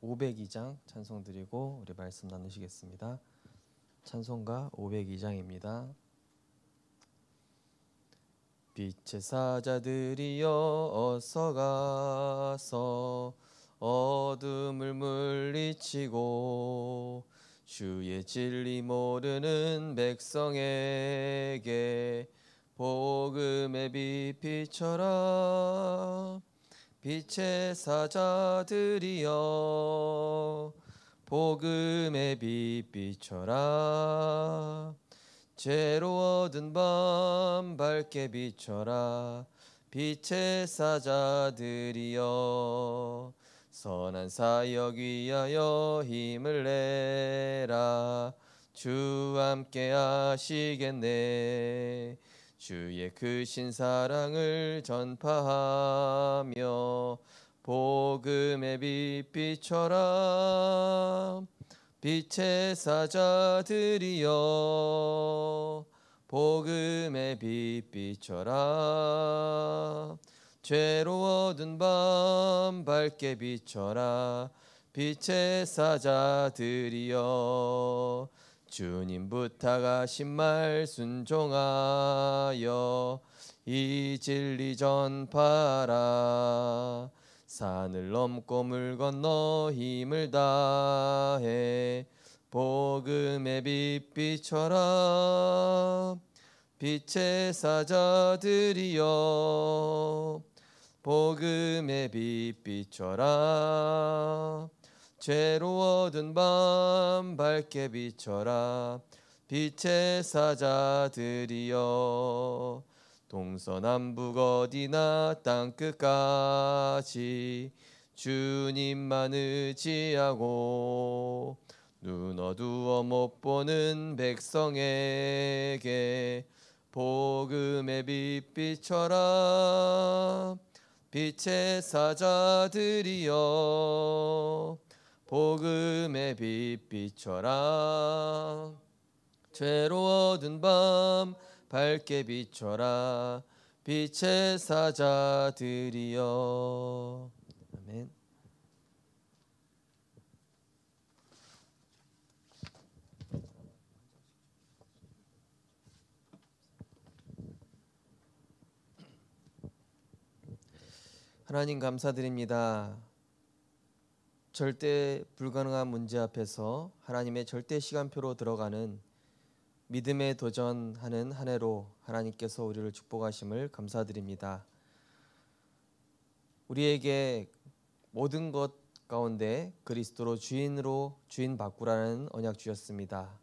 502장 찬송 드리고 우리 말씀 나누시겠습니다. 찬송가 502장입니다. 빛의 사자들이여 어서 가서 어둠을 물리치고 주의 진리 모르는 백성에게 복음의 빛 비춰라. 빛의 사자들이여 복음의 빛 비춰라. 죄로 얻은 밤 밝게 비춰라. 빛의 사자들이여 선한 사역 위하여 힘을 내라. 주 함께 하시겠네. 주의 크신 사랑을 전파하며 복음의 빛 비춰라. 빛의 사자들이여 복음의 빛 비춰라. 죄로 얻은 밤 밝게 비춰라. 빛의 사자들이여 주님 부탁하신 말 순종하여 이 진리 전파라. 산을 넘고 물 건너 힘을 다해 복음의 빛 비춰라. 빛의 사자들이여 복음의 빛 비춰라. 죄로 얻은 밤 밝게 비춰라. 빛의 사자들이여 동서남북 어디나 땅끝까지 주님만 의지하고 눈 어두워 못 보는 백성에게 복음의 빛 비춰라. 빛의 사자들이여 복음의 빛 비춰라. 죄로 얻은 밤 밝게 비춰라. 빛의 사자들이여. 아멘. 하나님 감사드립니다. 절대 불가능한 문제 앞에서 하나님의 절대 시간표로 들어가는 믿음에 도전하는 한 해로 하나님께서 우리를 축복하심을 감사드립니다. 우리에게 모든 것 가운데 그리스도로 주인 바꾸라는 언약 주셨습니다.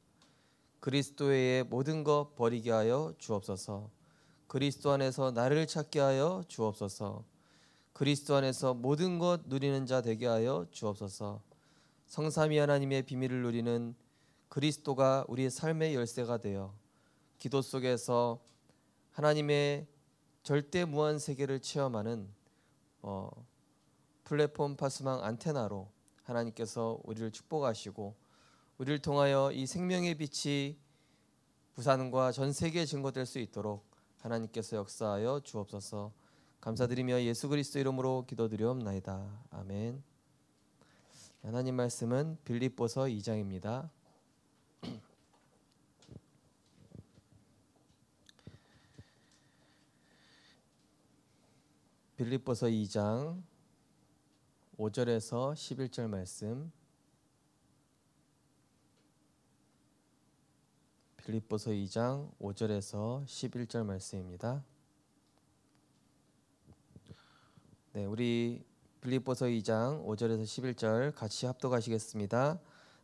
그리스도 외에 모든 것 버리게 하여 주옵소서. 그리스도 안에서 나를 찾게 하여 주옵소서. 그리스도 안에서 모든 것 누리는 자 되게 하여 주옵소서. 성삼위 하나님의 비밀을 누리는 그리스도가 우리의 삶의 열쇠가 되어 기도 속에서 하나님의 절대 무한 세계를 체험하는 플랫폼 파수망 안테나로 하나님께서 우리를 축복하시고 우리를 통하여 이 생명의 빛이 부산과 전 세계에 증거될 수 있도록 하나님께서 역사하여 주옵소서. 감사드리며 예수 그리스도 이름으로 기도드리옵나이다. 아멘. 하나님 말씀은 빌립보서 2장입니다. 빌립보서 2장 5절에서 11절 말씀. 빌립보서 2장 5절에서 11절 말씀입니다. 네, 우리 빌립보서 2장 5절에서 11절 같이 합독하시겠습니다.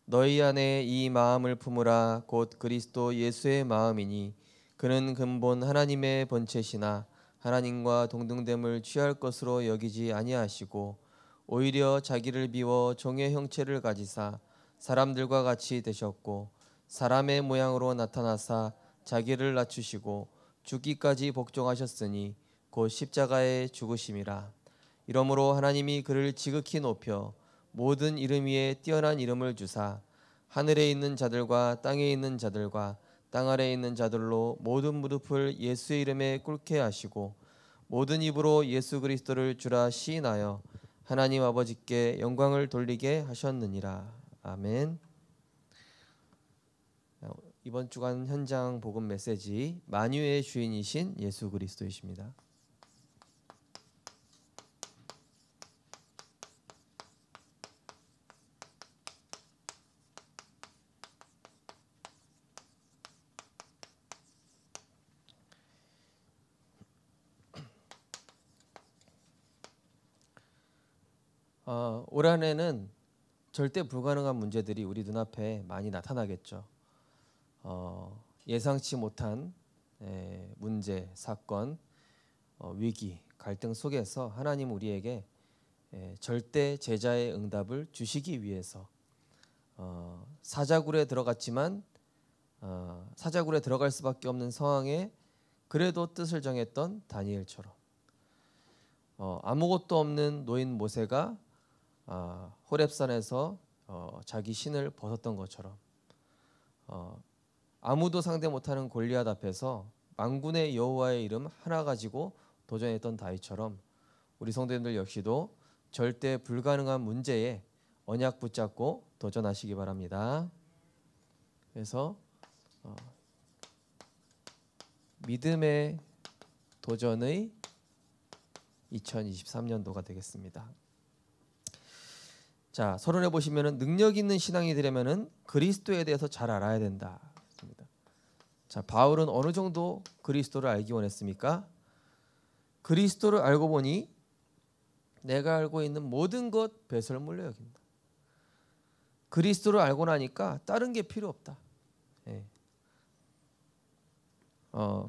너희 안에 이 마음을 품으라. 곧 그리스도 예수의 마음이니 그는 근본 하나님의 본체시나 하나님과 동등됨을 취할 것으로 여기지 아니하시고 오히려 자기를 비워 종의 형체를 가지사 사람들과 같이 되셨고 사람의 모양으로 나타나사 자기를 낮추시고 죽기까지 복종하셨으니 곧 십자가에 죽으심이라. 이러므로 하나님이 그를 지극히 높여 모든 이름 위에 뛰어난 이름을 주사 하늘에 있는 자들과 땅에 있는 자들과 땅 아래에 있는 자들로 모든 무릎을 예수의 이름에 꿇게 하시고 모든 입으로 예수 그리스도를 주라 시인하여 하나님 아버지께 영광을 돌리게 하셨느니라. 아멘. 이번 주간 현장 복음 메시지 만유의 주인이신 예수 그리스도이십니다. 올 한해는 절대 불가능한 문제들이 우리 눈앞에 많이 나타나겠죠. 예상치 못한 문제, 사건, 위기, 갈등 속에서 하나님 우리에게 절대 제자의 응답을 주시기 위해서 사자굴에 들어갔지만 사자굴에 들어갈 수밖에 없는 상황에 그래도 뜻을 정했던 다니엘처럼 아무것도 없는 노인 모세가 호렙산에서 자기 신을 벗었던 것처럼 아무도 상대 못하는 골리앗 앞에서 만군의 여호와의 이름 하나 가지고 도전했던 다윗처럼 우리 성도님들 역시도 절대 불가능한 문제에 언약 붙잡고 도전하시기 바랍니다. 그래서 믿음의 도전의 2023년도가 되겠습니다. 자, 서론에 보시면은 능력 있는 신앙이 되려면은 그리스도에 대해서 잘 알아야 된다. 자, 바울은 어느 정도 그리스도를 알기 원했습니까? 그리스도를 알고 보니 내가 알고 있는 모든 것 배설물로 여긴다. 그리스도를 알고 나니까 다른 게 필요 없다.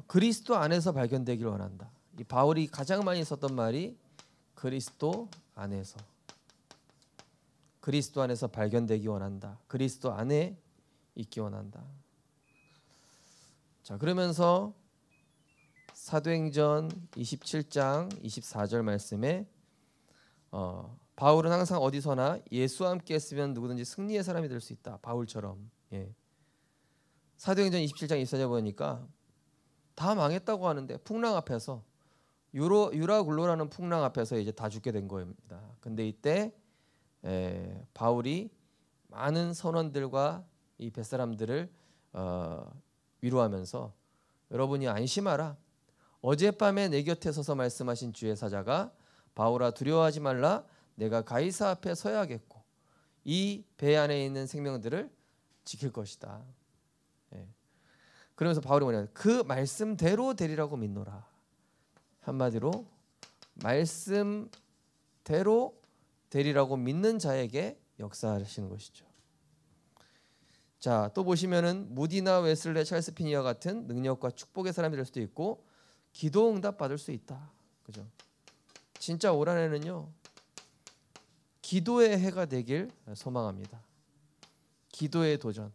그리스도 안에서 발견되길 원한다. 이 바울이 가장 많이 썼던 말이 그리스도 안에서. 그리스도 안에서 발견되기 원한다. 그리스도 안에 있기 원한다. 자, 그러면서 사도행전 27장 24절 말씀에 바울은 항상 어디서나 예수와 함께 있으면 누구든지 승리의 사람이 될 수 있다. 바울처럼. 사도행전 27장 24절 보니까 다 망했다고 하는데 풍랑 앞에서 유라굴로라는 풍랑 앞에서 이제 다 죽게 된 겁니다. 근데 이때 바울이 많은 선원들과 이 뱃사람들을 위로하면서 여러분이 안심하라. 어젯밤에 내 곁에 서서 말씀하신 주의 사자가 바울아 두려워하지 말라. 내가 가이사 앞에 서야겠고 이 배 안에 있는 생명들을 지킬 것이다. 그러면서 바울이 뭐냐? 그 말씀대로 되리라고 믿노라. 한마디로 말씀대로 되리라고 믿는 자에게 역사하시는 것이죠. 자, 또 보시면은 무디나 웨슬레, 찰스 피니와 같은 능력과 축복의 사람이 될 수도 있고 기도 응답 받을 수 있다. 그죠? 진짜 올 한해는요. 기도의 해가 되길 소망합니다. 기도의 도전.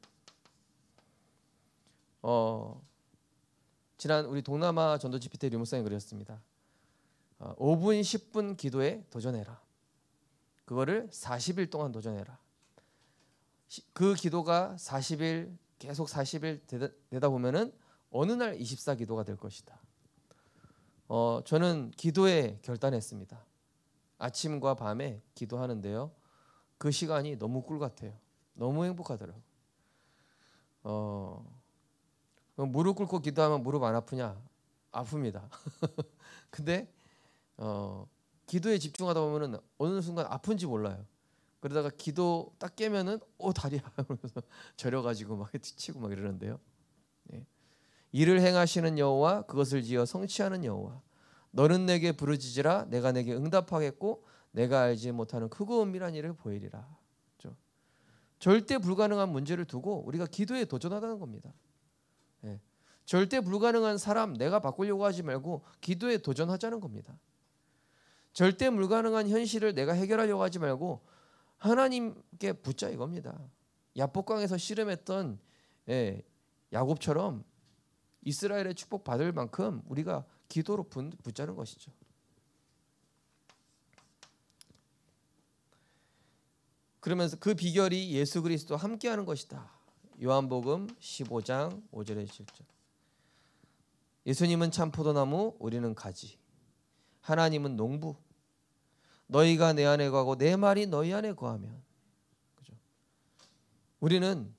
지난 우리 동남아 전도 집회 때 류목사님 그러셨습니다. 5분 10분 기도에 도전해라. 그거를 40일 동안 도전해라. 그 기도가 40일 계속 40일 되다 보면은 어느 날 24기도가 될 것이다. 저는 기도에 결단했습니다. 아침과 밤에 기도하는데요. 그 시간이 너무 꿀 같아요. 너무 행복하더라고요. 무릎 꿇고 기도하면 무릎 안 아프냐? 아픕니다. 근데 기도에 집중하다 보면은 어느 순간 아픈지 몰라요. 그러다가 기도 딱 깨면은 다리야 그러면서 저려가지고 막 치고 막 이러는데요. 일을 행하시는 여호와 그것을 지어 성취하는 여호와 너는 내게 부르짖으라 내가 내게 응답하겠고 내가 알지 못하는 크고 은밀한 일을 보이리라. 그렇죠? 절대 불가능한 문제를 두고 우리가 기도에 도전하다는 겁니다. 절대 불가능한 사람 내가 바꾸려고 하지 말고 기도에 도전하자는 겁니다. 절대 불가능한 현실을 내가 해결하려고 하지 말고 하나님께 붙자 이겁니다. 야복강에서 씨름했던 야곱처럼 이스라엘의 축복 받을 만큼 우리가 기도로 붙자는 것이죠. 그러면서 그 비결이 예수 그리스도와 함께하는 것이다. 요한복음 15장 5절에 7절. 예수님은 참 포도나무, 우리는 가지. 하나님은 농부. 너희가 내 안에 거하고 내 말이 너희 안에 거하면. 그죠? 우리는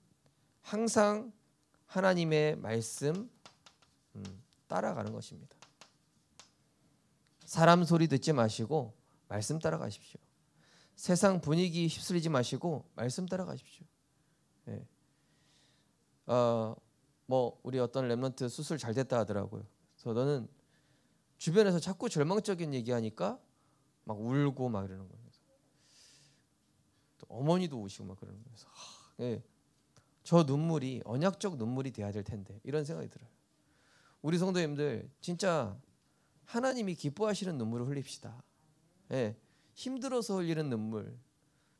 항상 하나님의 말씀 따라가는 것입니다. 사람 소리 듣지 마시고 말씀 따라가십시오. 세상 분위기 휩쓸리지 마시고 말씀 따라가십시오. 예. 뭐 우리 어떤 렘넌트 수술 잘 됐다 하더라고요. 그래서 너는 주변에서 자꾸 절망적인 얘기하니까 막 울고 막 이러는 거예요. 또 어머니도 우시고 막 그러는 거예요. 예. 저 눈물이 언약적 눈물이 돼야 될 텐데 이런 생각이 들어요. 우리 성도님들 진짜 하나님이 기뻐하시는 눈물을 흘립시다. 예. 힘들어서 흘리는 눈물,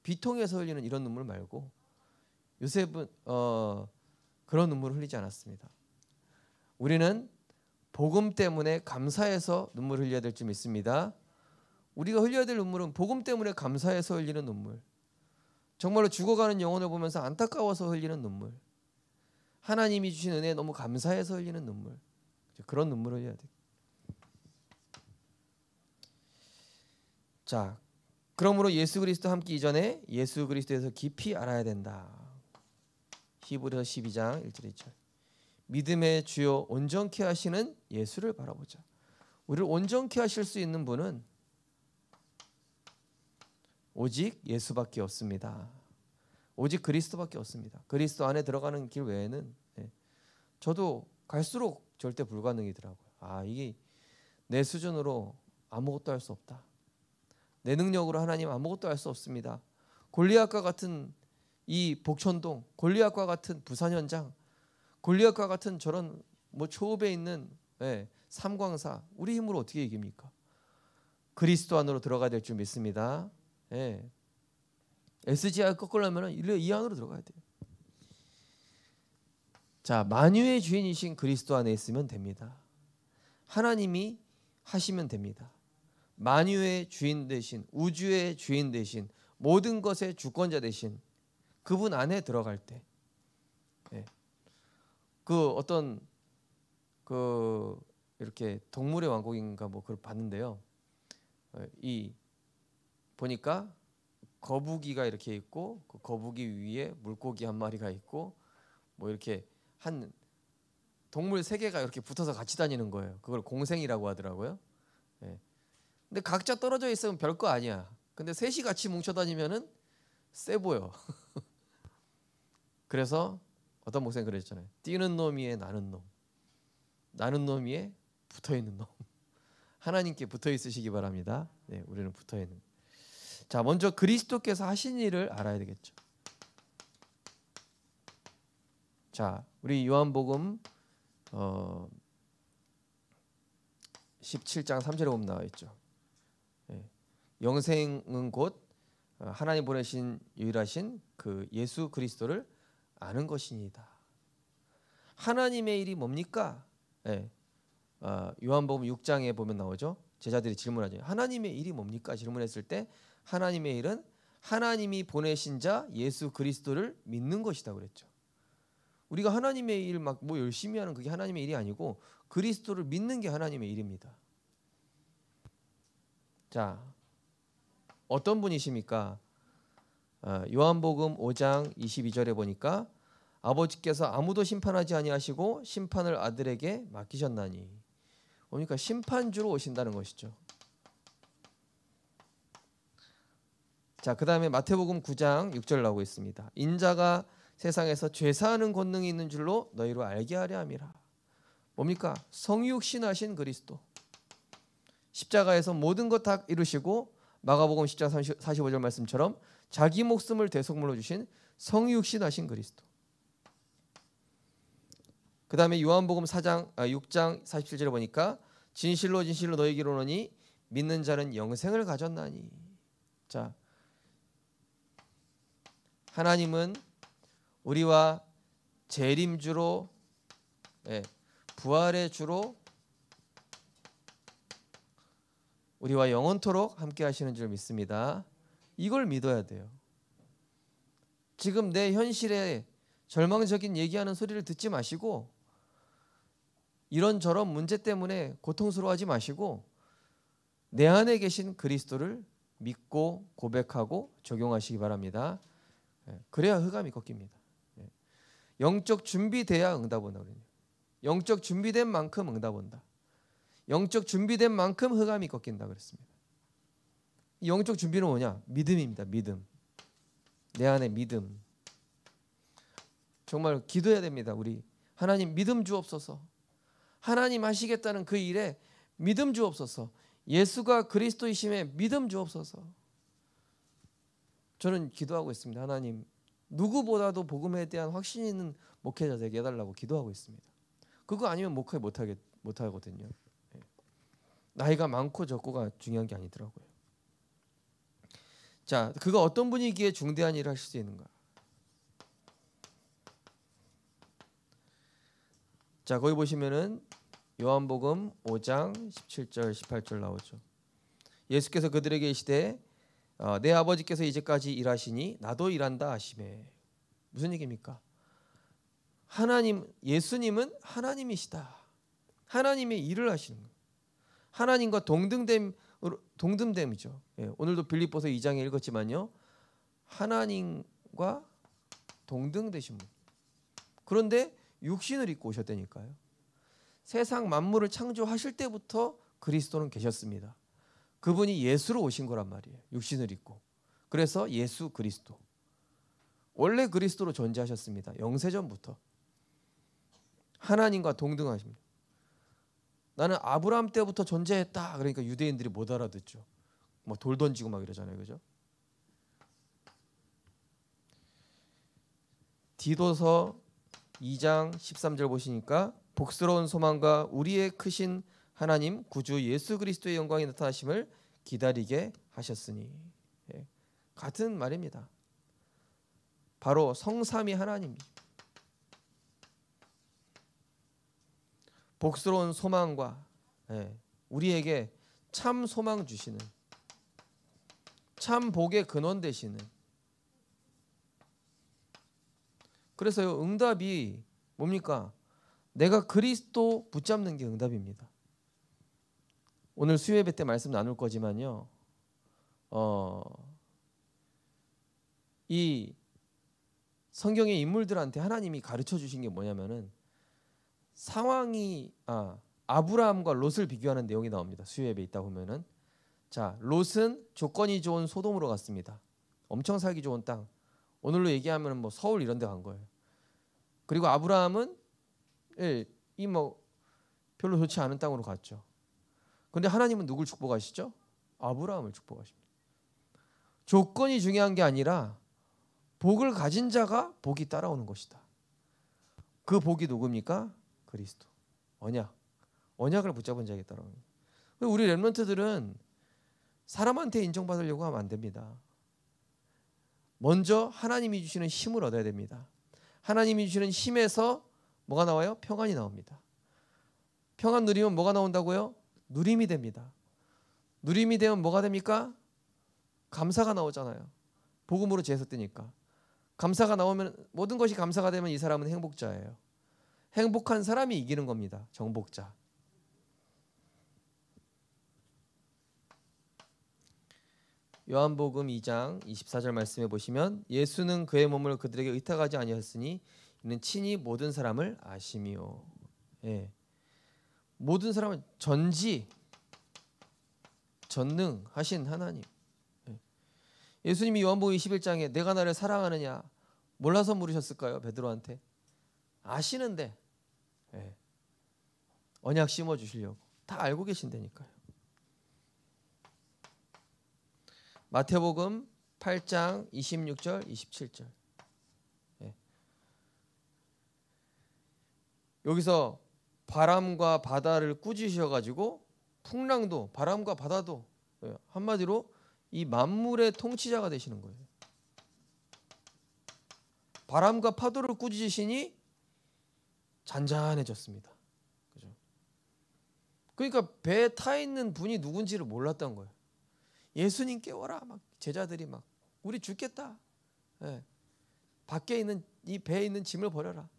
비통해서 흘리는 이런 눈물 말고 요셉은 그런 눈물을 흘리지 않았습니다. 우리는 복음 때문에 감사해서 눈물을 흘려야 될 줄 믿습니다. 우리가 흘려야 될 눈물은 복음 때문에 감사해서 흘리는 눈물, 정말로 죽어가는 영혼을 보면서 안타까워서 흘리는 눈물, 하나님이 주신 은혜에 너무 감사해서 흘리는 눈물, 그런 눈물을 흘려야 돼요. 자, 그러므로 예수 그리스도 함께 이전에 예수 그리스도에서 깊이 알아야 된다. 히브리서 12장 1절 2절. 믿음의 주요 온전케 하시는 예수를 바라보자. 우리를 온전케 하실 수 있는 분은 오직 예수밖에 없습니다. 오직 그리스도밖에 없습니다. 그리스도 안에 들어가는 길 외에는 저도 갈수록 절대 불가능이더라고요. 이게 내 수준으로 아무것도 할 수 없다. 내 능력으로 하나님 아무것도 할 수 없습니다. 골리앗과 같은 이 복천동, 골리앗과 같은 부산 현장, 골리앗과 같은 저런 뭐 초읍에 있는 삼광사, 우리 힘으로 어떻게 이깁니까? 그리스도 안으로 들어가야 될 줄 믿습니다. SGI 꺾으려면 이 안으로 들어가야 돼요. 자, 만유의 주인이신 그리스도 안에 있으면 됩니다. 하나님이 하시면 됩니다. 만유의 주인 되신, 우주의 주인 되신, 모든 것의 주권자 되신 그분 안에 들어갈 때, 그 어떤 그 이렇게 동물의 왕국인가 뭐 그걸 봤는데요. 이 보니까 거북이가 이렇게 있고 그 거북이 위에 물고기 한 마리가 있고 뭐 이렇게 한 동물 세 개가 이렇게 붙어서 같이 다니는 거예요. 그걸 공생이라고 하더라고요. 근데 각자 떨어져 있으면 별거 아니야. 근데 셋이 같이 뭉쳐 다니면은 세 보여. 그래서 어떤 목사님 그랬잖아요. 뛰는 놈 위에 나는 놈, 나는 놈 위에 붙어 있는 놈. 하나님께 붙어 있으시기 바랍니다. 우리는 붙어 있는. 자, 먼저 그리스도께서 하신 일을 알아야 되겠죠. 자, 우리 요한복음 17장 3절에 보면 나와 있죠. 영생은 곧 하나님 보내신 유일하신 그 예수 그리스도를 아는 것이니이다. 하나님의 일이 뭡니까? 요한복음 6장에 보면 나오죠. 제자들이 질문하죠. 하나님의 일이 뭡니까? 질문했을 때 하나님의 일은 하나님이 보내신 자 예수 그리스도를 믿는 것이다 그랬죠. 우리가 하나님의 일 막 뭐 열심히 하는 그게 하나님의 일이 아니고 그리스도를 믿는 게 하나님의 일입니다. 자, 어떤 분이십니까? 요한복음 5장 22절에 보니까 아버지께서 아무도 심판하지 아니하시고 심판을 아들에게 맡기셨나니, 그러니까 심판주로 오신다는 것이죠. 자, 그 다음에 마태복음 9장 6절 나오고 있습니다. 인자가 세상에서 죄사하는 권능이 있는 줄로 너희로 알게 하려 함이라. 뭡니까? 성육신하신 그리스도, 십자가에서 모든 것 다 이루시고 마가복음 10장 45절 말씀처럼 자기 목숨을 대속물로 주신 성육신하신 그리스도. 그 다음에 요한복음 6장 47절에 보니까 진실로 진실로 너희에게 이르노니 믿는 자는 영생을 가졌나니. 자, 하나님은 우리와 재림주로, 부활의 주로 우리와 영원토록 함께 하시는 줄 믿습니다. 이걸 믿어야 돼요. 지금 내 현실에 절망적인 얘기하는 소리를 듣지 마시고, 이런저런 문제 때문에 고통스러워하지 마시고 내 안에 계신 그리스도를 믿고 고백하고 적용하시기 바랍니다. 그래야 흑암이 꺾입니다. 영적 준비돼야 응답 온다. 영적 준비된 만큼 응답 온다. 영적 준비된 만큼 흑암이 꺾인다 그랬습니다. 이 영적 준비는 뭐냐? 믿음입니다. 믿음. 내 안에 믿음. 정말 기도해야 됩니다. 우리 하나님 믿음 주옵소서. 하나님 하시겠다는 그 일에 믿음 주옵소서. 예수가 그리스도이심에 믿음 주옵소서. 저는 기도하고 있습니다. 하나님 누구보다도 복음에 대한 확신이 있는 목회자 되게 해달라고 기도하고 있습니다. 그거 아니면 목회 못하거든요. 나이가 많고 적고가 중요한 게 아니더라고요. 자, 그가 어떤 분이기에 중대한 일을 하실 수 있는가? 자, 거기 보시면은 요한복음 5장 17절 18절 나오죠. 예수께서 그들에게 이르시되 내 아버지께서 이제까지 일하시니 나도 일한다 하시매. 무슨 얘기입니까? 하나님, 예수님은 하나님이시다. 하나님의 일을 하시는 거예요. 하나님과 동등됨이죠. 오늘도 빌립보서 2장에 읽었지만요. 하나님과 동등되신 분. 그런데 육신을 입고 오셨다니까요. 세상 만물을 창조하실 때부터 그리스도는 계셨습니다. 그분이 예수로 오신 거란 말이에요. 육신을 입고. 그래서 예수 그리스도. 원래 그리스도로 존재하셨습니다. 영세전부터. 하나님과 동등하십니다. 나는 아브라함 때부터 존재했다. 그러니까 유대인들이 못 알아듣죠. 막 돌 던지고 막 이러잖아요. 그죠? 디도서 2장 13절 보시니까 복스러운 소망과 우리의 크신 하나님 구주 예수 그리스도의 영광이 나타나심을 기다리게 하셨으니. 같은 말입니다. 바로 성삼위 하나님입니다. 복스러운 소망과 우리에게 참 소망 주시는, 참 복의 근원 되시는. 그래서요, 응답이 뭡니까? 내가 그리스도 붙잡는 게 응답입니다. 오늘 수요예배 때 말씀 나눌 거지만요, 이 성경의 인물들한테 하나님이 가르쳐 주신 게 뭐냐면은 상황이 아브라함과 롯을 비교하는 내용이 나옵니다. 수요예배 있다 보면은, 자, 롯은 조건이 좋은 소돔으로 갔습니다. 엄청 살기 좋은 땅. 오늘로 얘기하면 뭐 서울 이런 데 간 거예요. 그리고 아브라함은 이 뭐 별로 좋지 않은 땅으로 갔죠. 그런데 하나님은 누굴 축복하시죠? 아브라함을 축복하십니다. 조건이 중요한 게 아니라 복을 가진 자가 복이 따라오는 것이다. 그 복이 누굽니까? 그리스도. 언약을 붙잡은 자에게 따라오는 거예요. 우리 렘넌트들은 사람한테 인정받으려고 하면 안 됩니다. 먼저 하나님이 주시는 힘을 얻어야 됩니다. 하나님이 주시는 힘에서 뭐가 나와요? 평안이 나옵니다. 평안 누리면 뭐가 나온다고요? 누림이 됩니다. 누림이 되면 뭐가 됩니까? 감사가 나오잖아요. 복음으로 제사뜨니까. 감사가 나오면, 모든 것이 감사가 되면 이 사람은 행복자예요. 행복한 사람이 이기는 겁니다. 정복자. 요한복음 2장 24절 말씀해 보시면 예수는 그의 몸을 그들에게 의탁하지 아니하였으니 이는 친히 모든 사람을 아심이요. 모든 사람을 전능하신 하나님. 예수님이 요한복음 21장에 내가 나를 사랑하느냐 몰라서 물으셨을까요? 베드로한테. 아시는데 언약 심어주시려고. 다 알고 계신다니까요. 마태복음 8장 26절 27절. 여기서 바람과 바다를 꾸짖으셔가지고 풍랑도 바람과 바다도 한마디로 이 만물의 통치자가 되시는 거예요. 바람과 파도를 꾸짖으시니 잔잔해졌습니다. 그죠? 그러니까 배에 타 있는 분이 누군지를 몰랐던 거예요. 예수님 깨워라. 막 제자들이 막 우리 죽겠다. 밖에 있는 이 배에 있는 짐을 버려라.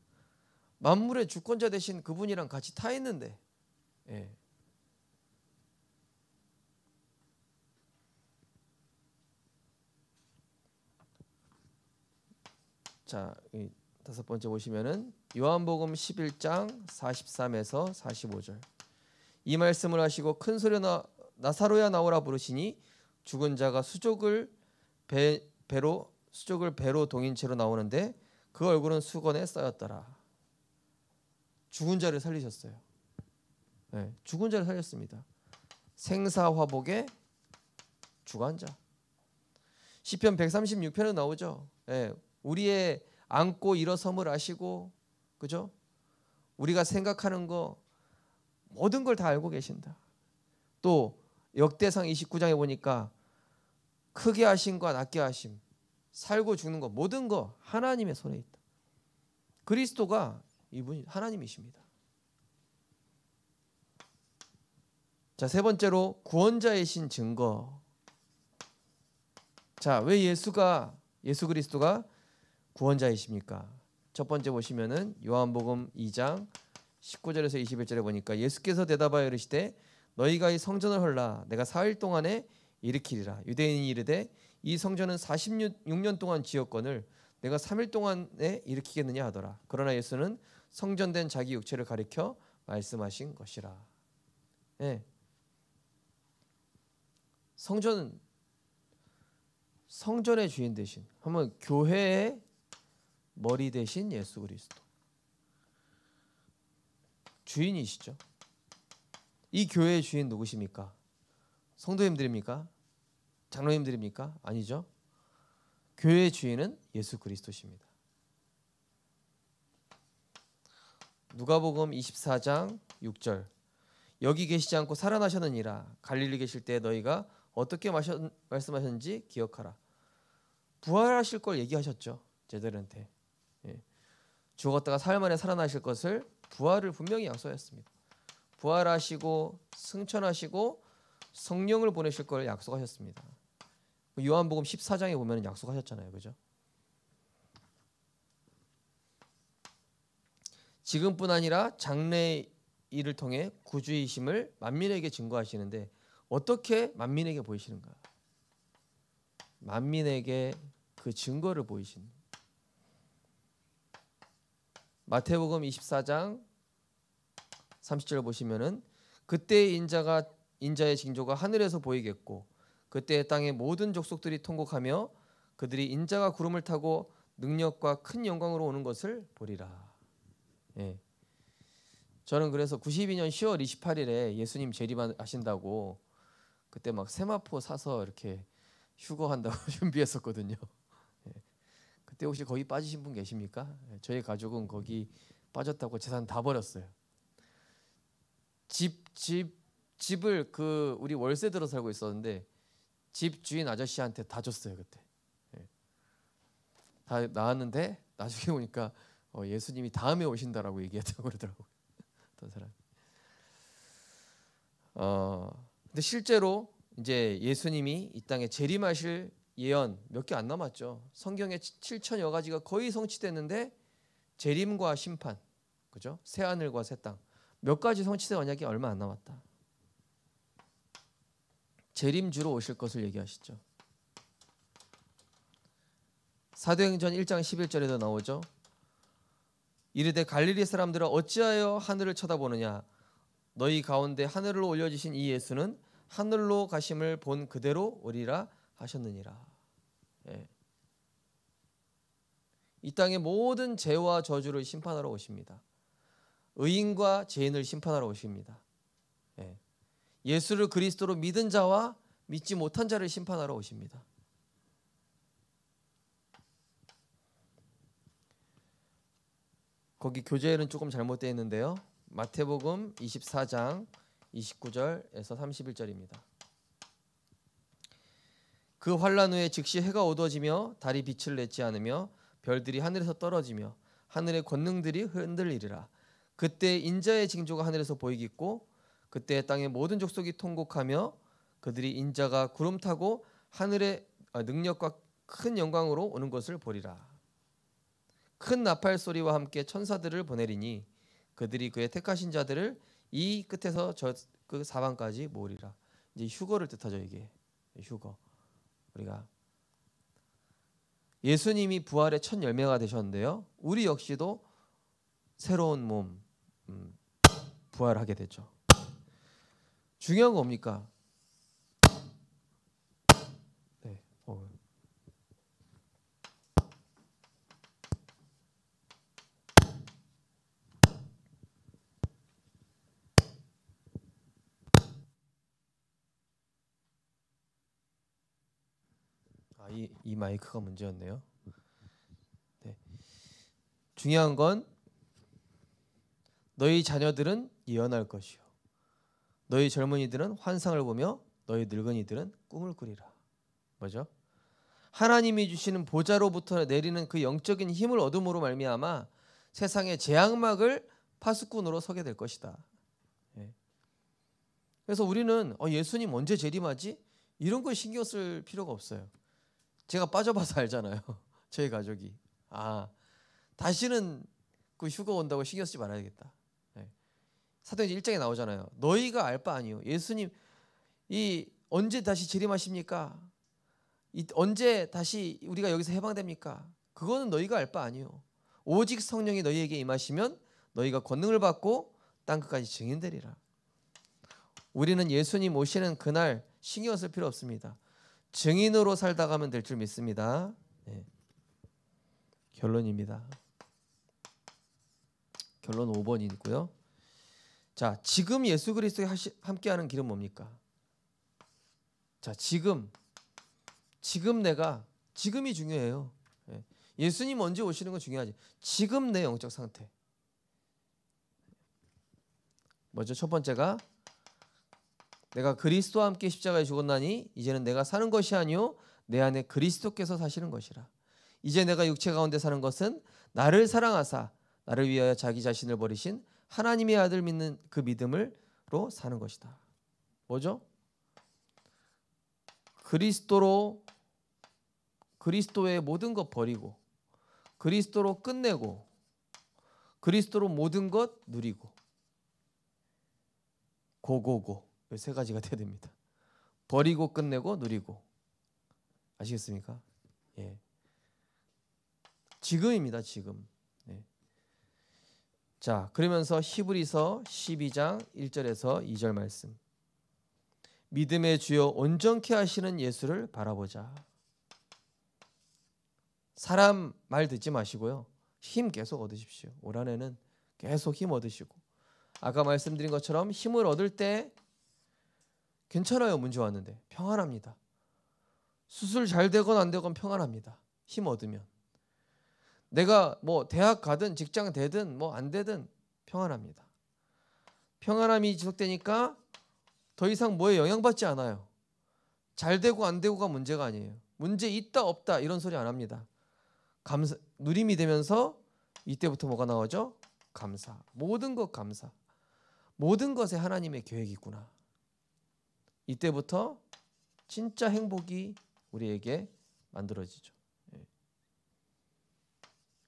만물의 주권자 되신 그분이랑 같이 타 있는데 자, 이 다섯 번째 보시면은 요한복음 11장 43에서 45절. 이 말씀을 하시고 큰 소리로 나사로야 나오라 부르시니 죽은 자가 수족을 배로 동인 채로 나오는데 그 얼굴은 수건에 쌓였더라. 죽은 자를 살리셨어요. 네, 죽은 자를 살렸습니다. 생사화복의 주관자. 시편 136편에 나오죠. 네, 우리의 안고 일어섬을 아시고, 그죠? 우리가 생각하는 거 모든 걸 다 알고 계신다. 또 역대상 29장에 보니까 크게 하심과 낮게 하심, 살고 죽는 거 모든 거 하나님의 손에 있다. 그리스도가 이분이 하나님이십니다. 자, 세 번째로 구원자이신 증거. 자, 왜 예수 그리스도가 구원자이십니까? 첫 번째 보시면은 요한복음 2장 19절에서 21절에 보니까 예수께서 대답하여 이르시되 너희가 이 성전을 헐라 내가 4일 동안에 일으키리라. 유대인이 이르되 이 성전은 46년 동안 지었거늘 내가 3일 동안에 일으키겠느냐 하더라. 그러나 예수는 성전된 자기 육체를 가리켜 말씀하신 것이라. 네. 성전의 주인 되신, 한번 교회의 머리 되신 예수 그리스도 주인이시죠. 이 교회의 주인 누구십니까? 성도님들입니까? 장로님들입니까? 아니죠. 교회의 주인은 예수 그리스도십니다. 누가복음 24장 6절. 여기 계시지 않고 살아나셨느니라. 갈릴리 계실 때 너희가 어떻게 말씀하셨는지 기억하라. 부활하실 걸 얘기하셨죠. 제자들한테. 예. 죽었다가 사흘 만에 살아나실 것을 부활을 분명히 약속하셨습니다. 부활하시고 승천하시고 성령을 보내실 걸 약속하셨습니다. 요한복음 14장에 보면 약속하셨잖아요. 그죠? 지금뿐 아니라 장래 일을 통해 구주이심을 만민에게 증거하시는데 어떻게 만민에게 보이시는가? 만민에게 그 증거를 보이신. 마태복음 24장 30절 보시면은 그때 인자의 징조가 하늘에서 보이겠고 그때 땅의 모든 족속들이 통곡하며 그들이 인자가 구름을 타고 능력과 큰 영광으로 오는 것을 보리라. 예. 저는 그래서 92년 10월 28일에 예수님 재림하신다고 그때 막 세마포 사서 이렇게 휴거한다고 준비했었거든요. 예. 그때 혹시 거기 빠지신 분 계십니까? 예. 저희 가족은 거기 빠졌다고 재산 다 버렸어요. 집을 우리 월세 들어 살고 있었는데 집 주인 아저씨한테 다 줬어요 그때. 예. 다 나왔는데 나중에 보니까 예수님이 다음에 오신다라고 얘기했다고 그러더라고요. 어떤 사람. 근데 실제로 이제 예수님이 이 땅에 재림하실 예언 몇 개 안 남았죠. 성경에 7천여 가지가 거의 성취됐는데 재림과 심판, 그죠? 새 하늘과 새 땅. 몇 가지 성취된 언약이 얼마 안 남았다. 재림주로 오실 것을 얘기하시죠. 사도행전 1장 11절에도 나오죠. 이르되 갈릴리 사람들아 어찌하여 하늘을 쳐다보느냐 너희 가운데 하늘로 올려지신 이 예수는 하늘로 가심을 본 그대로 오리라 하셨느니라. 예. 이 땅의 모든 죄와 저주를 심판하러 오십니다. 의인과 죄인을 심판하러 오십니다. 예. 예수를 그리스도로 믿은 자와 믿지 못한 자를 심판하러 오십니다. 거기 교재에는 조금 잘못되어 있는데요. 마태복음 24장 29절에서 31절입니다. 그 환란 후에 즉시 해가 어두워지며 달이 빛을 내지 않으며 별들이 하늘에서 떨어지며 하늘의 권능들이 흔들리리라. 그때 인자의 징조가 하늘에서 보이겠고 그때 땅의 모든 족속이 통곡하며 그들이 인자가 구름 타고 하늘의 능력과 큰 영광으로 오는 것을 보리라. 큰 나팔 소리와 함께 천사들을 보내리니 그들이 그의 택하신 자들을 이 끝에서 저 그 사방까지 모으리라. 이제 휴거를 뜻하죠. 이게 휴거. 우리가 예수님이 부활의 첫 열매가 되셨는데요. 우리 역시도 새로운 몸 부활하게 되죠. 중요한 건 뭡니까? 네. 이 마이크가 문제였네요. 네. 중요한 건 너희 자녀들은 예언할 것이요 너희 젊은이들은 환상을 보며 너희 늙은이들은 꿈을 꾸리라. 뭐죠? 하나님이 주시는 보좌로부터 내리는 그 영적인 힘을 얻음으로 말미암아 세상의 재앙막을 파수꾼으로 서게 될 것이다. 예. 그래서 우리는 예수님 언제 재림하지? 이런 거 신경 쓸 필요가 없어요. 제가 빠져봐서 알잖아요. 저희 가족이 다시는 그 휴가 온다고 신경 쓰지 말아야겠다. 예. 사도행전 1장에 나오잖아요. 너희가 알 바 아니요. 예수님 언제 다시 재림하십니까? 언제 다시 우리가 여기서 해방됩니까? 그거는 너희가 알 바 아니요. 오직 성령이 너희에게 임하시면 너희가 권능을 받고 땅 끝까지 증인되리라. 우리는 예수님 오시는 그날 신경 쓸 필요 없습니다. 증인으로 살다 가면 될 줄 믿습니다. 네. 결론입니다. 결론 5번이고요. 자, 지금 예수 그리스도에 함께하는 길은 뭡니까? 자, 지금이 중요해요. 예수님 언제 오시는 건 중요하지. 지금 내 영적 상태. 뭐죠? 첫 번째가 내가 그리스도와 함께 십자가에 죽었나니 이제는 내가 사는 것이 아니요 내 안에 그리스도께서 사시는 것이라. 이제 내가 육체 가운데 사는 것은 나를 사랑하사 나를 위하여 자기 자신을 버리신 하나님의 아들 믿는 그 믿음으로 사는 것이다. 뭐죠? 그리스도의 모든 것 버리고 그리스도로 끝내고 그리스도로 모든 것 누리고 고고고 이 세 가지가 돼야 됩니다. 버리고 끝내고 누리고. 아시겠습니까? 예. 지금입니다. 지금. 네. 자, 그러면서 히브리서 12장 1절에서 2절 말씀. 믿음의 주요 온전케 하시는 예수를 바라보자. 사람 말 듣지 마시고요. 힘 계속 얻으십시오. 올 한해는 계속 힘 얻으시고. 아까 말씀드린 것처럼 힘을 얻을 때 괜찮아요. 문제 왔는데 평안합니다. 수술 잘 되건 안 되건 평안합니다. 힘 얻으면. 내가 대학 가든 직장 되든 안 되든 평안합니다. 평안함이 지속되니까 더 이상 뭐에 영향받지 않아요. 잘 되고 안 되고가 문제가 아니에요. 문제 있다 없다 이런 소리 안 합니다. 누림이 되면서 이때부터 뭐가 나오죠? 감사. 모든 것 감사. 모든 것에 하나님의 계획이 있구나. 이때부터 진짜 행복이 우리에게 만들어지죠.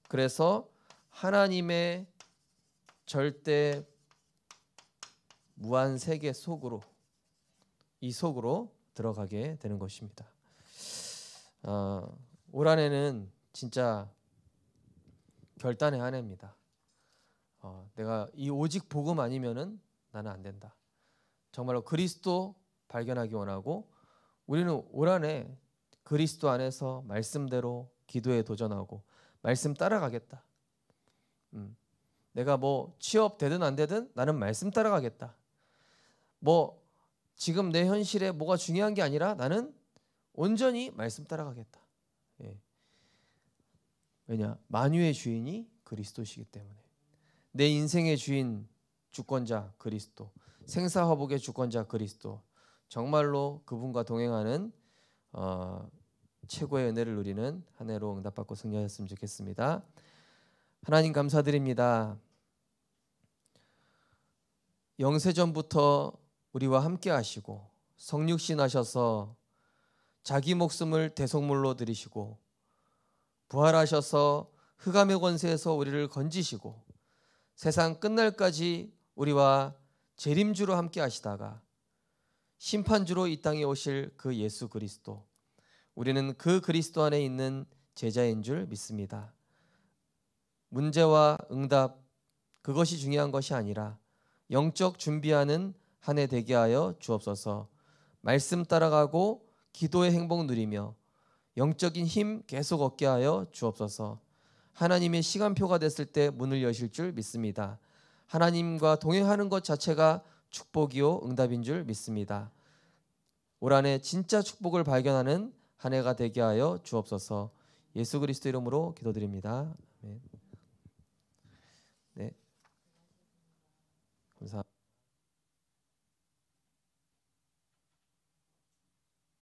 그래서 하나님의 절대 무한 세계 속으로 들어가게 되는 것입니다. 올 한해는 진짜 결단의 한 해입니다. 내가 이 오직 복음 아니면은 나는 안 된다. 정말로 그리스도 발견하기 원하고 우리는 올 한해 그리스도 안에서 말씀대로 기도에 도전하고 말씀 따라가겠다. 내가 취업 되든 안 되든 나는 말씀 따라가겠다. 지금 내 현실에 뭐가 중요한 게 아니라 나는 온전히 말씀 따라가겠다. 예. 왜냐? 만유의 주인이 그리스도시기 때문에. 내 인생의 주인 주권자 그리스도, 생사화복의 주권자 그리스도. 정말로 그분과 동행하는 최고의 은혜를 누리는 한 해로 응답받고 승리하셨으면 좋겠습니다. 하나님 감사드립니다. 영세전부터 우리와 함께 하시고 성육신 하셔서 자기 목숨을 대속물로 드리시고 부활하셔서 흑암의 권세에서 우리를 건지시고 세상 끝날까지 우리와 재림주로 함께 하시다가 심판주로 이 땅에 오실 그 예수 그리스도, 우리는 그 그리스도 안에 있는 제자인 줄 믿습니다. 문제와 응답 그것이 중요한 것이 아니라 영적 준비하는 한 해 되게 하여 주옵소서. 말씀 따라가고 기도의 행복 누리며 영적인 힘 계속 얻게 하여 주옵소서. 하나님의 시간표가 됐을 때 문을 여실 줄 믿습니다. 하나님과 동행하는 것 자체가 축복이요 응답인 줄 믿습니다. 올 한 해 진짜 축복을 발견하는 한 해가 되게 하여 주옵소서. 예수 그리스도 이름으로 기도드립니다. 아멘. 네, 감사합니다.